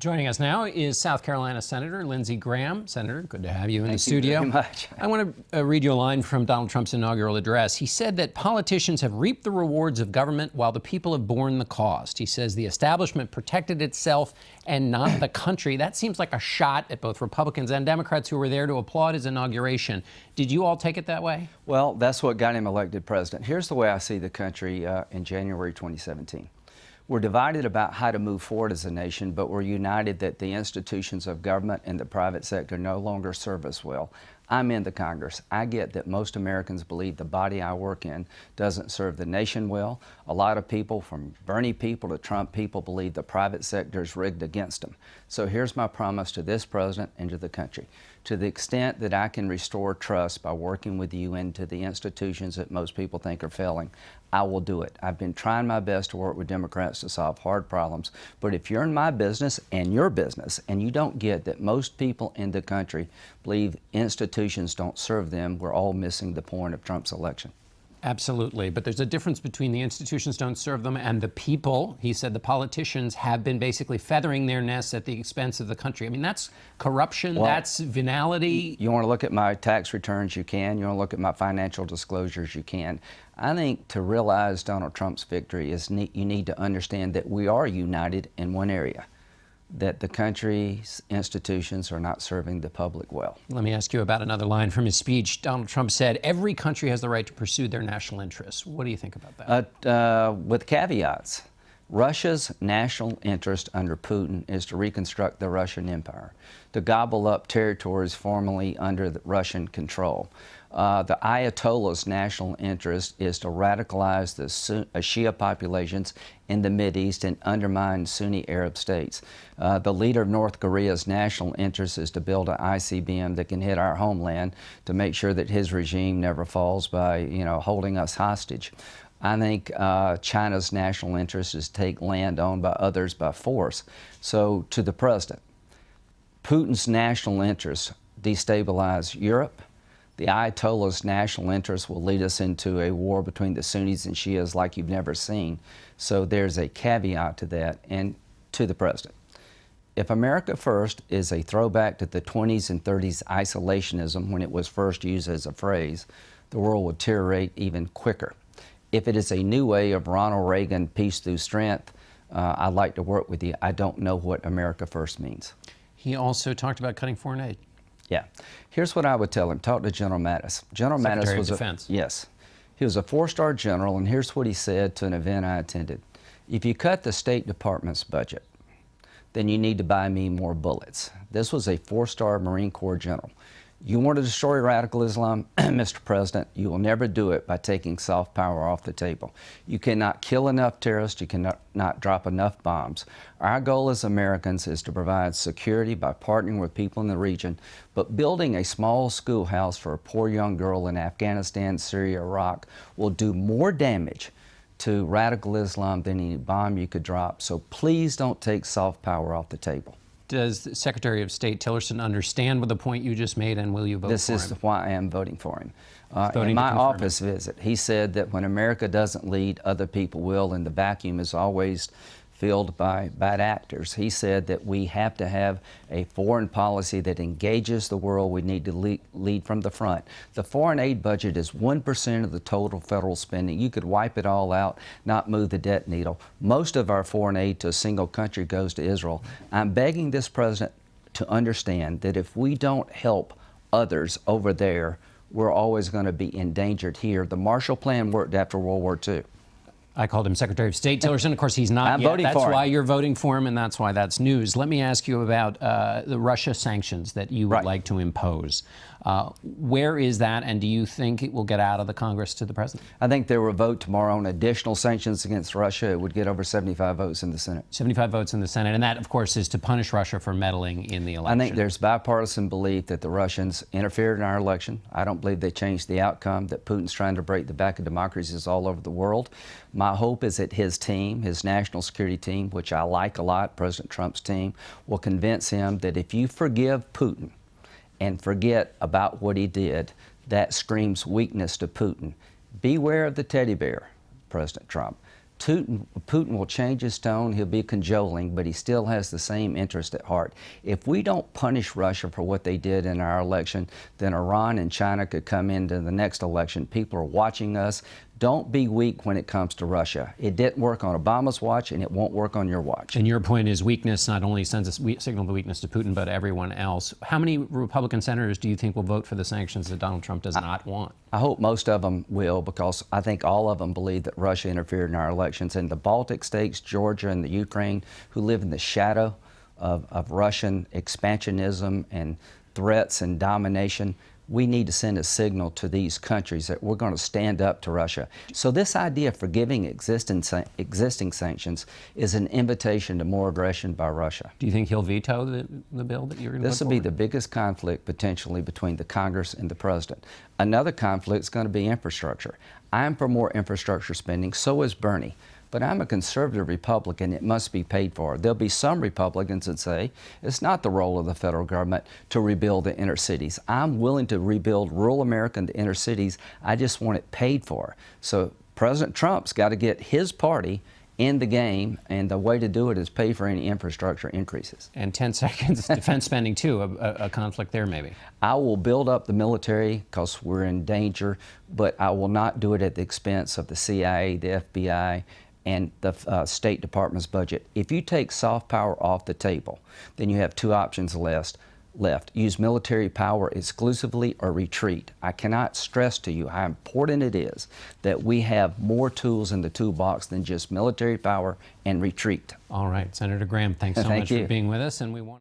Joining us now is South Carolina Senator Lindsey Graham. Senator, good to have you in the studio. Thank you very much. I want to read you a line from Donald Trump's inaugural address. He said that politicians have reaped the rewards of government while the people have borne the cost. He says the establishment protected itself and not the country. That seems like a shot at both Republicans and Democrats who were there to applaud his inauguration. Did you all take it that way? Well, that's what got him elected president. Here's the way I see the country in January 2017. We're divided about how to move forward as a nation, but we're united that the institutions of government and the private sector no longer serve us well. I'm in the Congress. I get that most Americans believe the body I work in doesn't serve the nation well. A lot of people, from Bernie people to Trump people, believe the private sector is rigged against them. So here's my promise to this president and to the country. To the extent that I can restore trust by working with you into the institutions that most people think are failing, I will do it. I've been trying my best to work with Democrats to solve hard problems, but if you're in my business and your business and you don't get that most people in the country believe institutions don't serve them, we're all missing the point of Trump's election. Absolutely. But there's a difference between the institutions don't serve them and the people. He said the politicians have been basically feathering their nests at the expense of the country. I mean, that's corruption, well, that's venality. You want to look at my tax returns, you can. You want to look at my financial disclosures, you can. I think to realize Donald Trump's victory is you need to understand that we are united in one area, that the country's institutions are not serving the public well. Let me ask you about another line from his speech. Donald Trump said every country has the right to pursue their national interests. What do you think about that? With caveats. Russia's national interest under Putin is to reconstruct the Russian Empire, to gobble up territories formerly under the Russian control. The Ayatollah's national interest is to radicalize the Shia populations in the Mideast and undermine Sunni Arab states. The leader of North Korea's national interest is to build an ICBM that can hit our homeland to make sure that his regime never falls by, holding us hostage. I think China's national interest is to take land owned by others by force. So to the president, Putin's national interests destabilize Europe. The Ayatollah's national interest will lead us into a war between the Sunnis and Shias like you've never seen. So there's a caveat to that. And to the president, if America First is a throwback to the 20s and 30s isolationism when it was first used as a phrase, the world would deteriorate even quicker. If it is a new way of Ronald Reagan, peace through strength, I'd like to work with you. I don't know what America First means. He also talked about cutting foreign aid. Yeah. Here's what I would tell him. Talk to General Mattis. General Mattis was Defense. Yes. He was a four-star general, and here's what he said to an event I attended. If you cut the State Department's budget, then you need to buy me more bullets. This was a four-star Marine Corps general. You want to destroy radical Islam, Mr. President, you will never do it by taking soft power off the table. You cannot kill enough terrorists, you cannot not drop enough bombs. Our goal as Americans is to provide security by partnering with people in the region, but building a small schoolhouse for a poor young girl in Afghanistan, Syria, Iraq will do more damage to radical Islam than any bomb you could drop. So please don't take soft power off the table. Does Secretary of State Tillerson understand what the point you just made, and will you vote for him? This is why I am voting for him. In my office visit, he said that when America doesn't lead, other people will, and the vacuum is always filled by bad actors. He said that we have to have a foreign policy that engages the world. We need to lead from the front. The foreign aid budget is 1% of the total federal spending. You could wipe it all out, not move the debt needle. Most of our foreign aid to a single country goes to Israel. I'm begging this president to understand that if we don't help others over there, we're always going to be endangered here. The Marshall Plan worked after World War II. I called him Secretary of State Tillerson. Of course, he's not yet. That's why you're voting for him, and that's why that's news. Let me ask you about the Russia sanctions that you would like to impose. Where is that, and do you think it will get out of the Congress to the president? I think there will vote tomorrow on additional sanctions against Russia. It would get over 75 votes in the Senate. 75 votes in the Senate, and that, of course, is to punish Russia for meddling in the election. I think there's bipartisan belief that the Russians interfered in our election. I don't believe they changed the outcome, that Putin's trying to break the back of democracies all over the world. My hope is that his team, his national security team, which I like a lot, President Trump's team, will convince him that if you forgive Putin and forget about what he did, that screams weakness to Putin. Beware of the teddy bear, President Trump. Putin will change his tone, he'll be cajoling, but he still has the same interest at heart. If we don't punish Russia for what they did in our election, then Iran and China could come into the next election. People are watching us. Don't be weak when it comes to Russia. It didn't work on Obama's watch, and it won't work on your watch. And your point is weakness not only sends a signal of weakness to Putin, but everyone else. How many Republican senators do you think will vote for the sanctions that Donald Trump does not want? I hope most of them will, because I think all of them believe that Russia interfered in our elections. And the Baltic states, Georgia and the Ukraine, who live in the shadow of Russian expansionism and threats and domination, we need to send a signal to these countries that we're going to stand up to Russia. So this idea of forgiving existing sanctions is an invitation to more aggression by Russia. Do you think he'll veto the bill that you're going to This will be the biggest conflict potentially between the Congress and the President. Another conflict is going to be infrastructure. I'm for more infrastructure spending, so is Bernie. But I'm a conservative Republican. It must be paid for. There'll be some Republicans that say it's not the role of the federal government to rebuild the inner cities. I'm willing to rebuild rural America and the inner cities. I just want it paid for. So President Trump's got to get his party in the game, and the way to do it is pay for any infrastructure increases. And 10 seconds, defense spending too, a conflict there maybe. I will build up the military because we're in danger, but I will not do it at the expense of the CIA, the FBI, and the State Department's budget. If you take soft power off the table, then you have two options left. Use military power exclusively or retreat. I cannot stress to you how important it is that we have more tools in the toolbox than just military power and retreat. All right, Senator Graham, thanks so much for being with us. And we want